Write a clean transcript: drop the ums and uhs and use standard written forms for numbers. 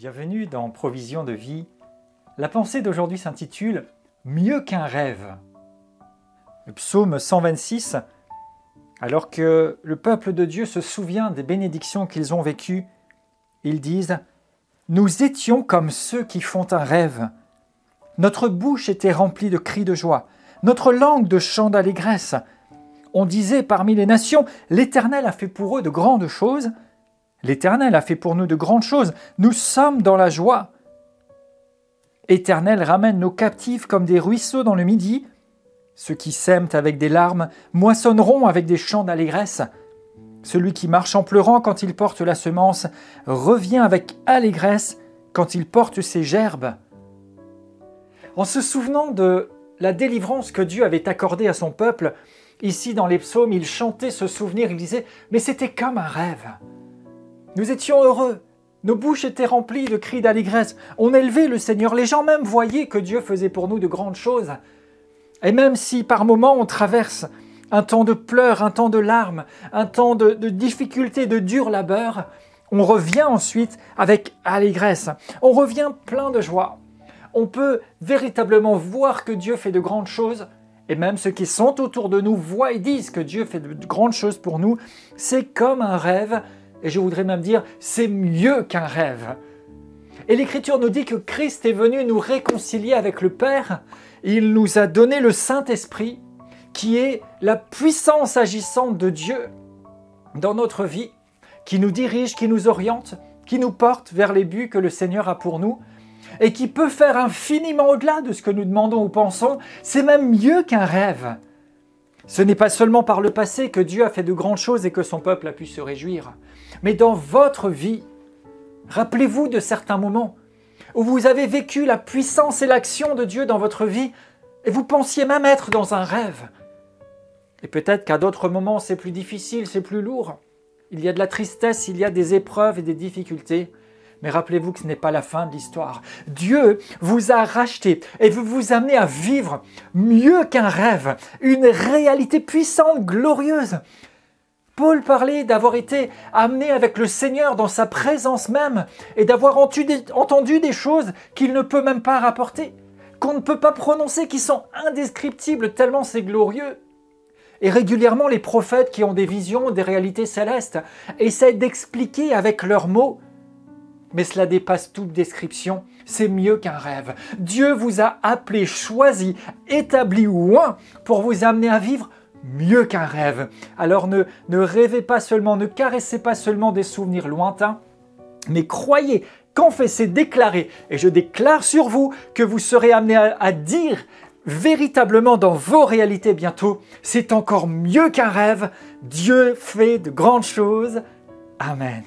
Bienvenue dans Provision de vie. La pensée d'aujourd'hui s'intitule « Mieux qu'un rêve ». Le psaume 126, alors que le peuple de Dieu se souvient des bénédictions qu'ils ont vécues, ils disent « Nous étions comme ceux qui font un rêve. Notre bouche était remplie de cris de joie, notre langue de chants d'allégresse. On disait parmi les nations, l'Éternel a fait pour eux de grandes choses. L'Éternel a fait pour nous de grandes choses. Nous sommes dans la joie. Éternel ramène nos captifs comme des ruisseaux dans le midi. Ceux qui sèment avec des larmes moissonneront avec des chants d'allégresse. Celui qui marche en pleurant quand il porte la semence revient avec allégresse quand il porte ses gerbes. » En se souvenant de la délivrance que Dieu avait accordée à son peuple, ici dans les psaumes, il chantait ce souvenir, il disait « Mais c'était comme un rêve. Nous étions heureux, nos bouches étaient remplies de cris d'allégresse, on élevait le Seigneur, les gens même voyaient que Dieu faisait pour nous de grandes choses. Et même si par moments on traverse un temps de pleurs, un temps de larmes, un temps de difficultés, de dur labeur, on revient ensuite avec allégresse, on revient plein de joie. On peut véritablement voir que Dieu fait de grandes choses, et même ceux qui sont autour de nous voient et disent que Dieu fait de grandes choses pour nous. C'est comme un rêve, et je voudrais même dire, c'est mieux qu'un rêve. Et l'Écriture nous dit que Christ est venu nous réconcilier avec le Père. Il nous a donné le Saint-Esprit, qui est la puissance agissante de Dieu dans notre vie, qui nous dirige, qui nous oriente, qui nous porte vers les buts que le Seigneur a pour nous, et qui peut faire infiniment au-delà de ce que nous demandons ou pensons. C'est même mieux qu'un rêve. Ce n'est pas seulement par le passé que Dieu a fait de grandes choses et que son peuple a pu se réjouir, mais dans votre vie, rappelez-vous de certains moments où vous avez vécu la puissance et l'action de Dieu dans votre vie et vous pensiez même être dans un rêve. Et peut-être qu'à d'autres moments, c'est plus difficile, c'est plus lourd. Il y a de la tristesse, il y a des épreuves et des difficultés. Mais rappelez-vous que ce n'est pas la fin de l'histoire. Dieu vous a racheté et veut vous amener à vivre mieux qu'un rêve, une réalité puissante, glorieuse. Paul parlait d'avoir été amené avec le Seigneur dans sa présence même et d'avoir entendu des choses qu'il ne peut même pas rapporter, qu'on ne peut pas prononcer, qui sont indescriptibles tellement c'est glorieux. Et régulièrement, les prophètes qui ont des visions, des réalités célestes, essaient d'expliquer avec leurs mots. Mais cela dépasse toute description, c'est mieux qu'un rêve. Dieu vous a appelé, choisi, établi oint pour vous amener à vivre mieux qu'un rêve. Alors ne rêvez pas seulement, ne caressez pas seulement des souvenirs lointains, mais croyez, confessez, déclarez, et je déclare sur vous que vous serez amené à dire véritablement dans vos réalités bientôt, c'est encore mieux qu'un rêve, Dieu fait de grandes choses. Amen.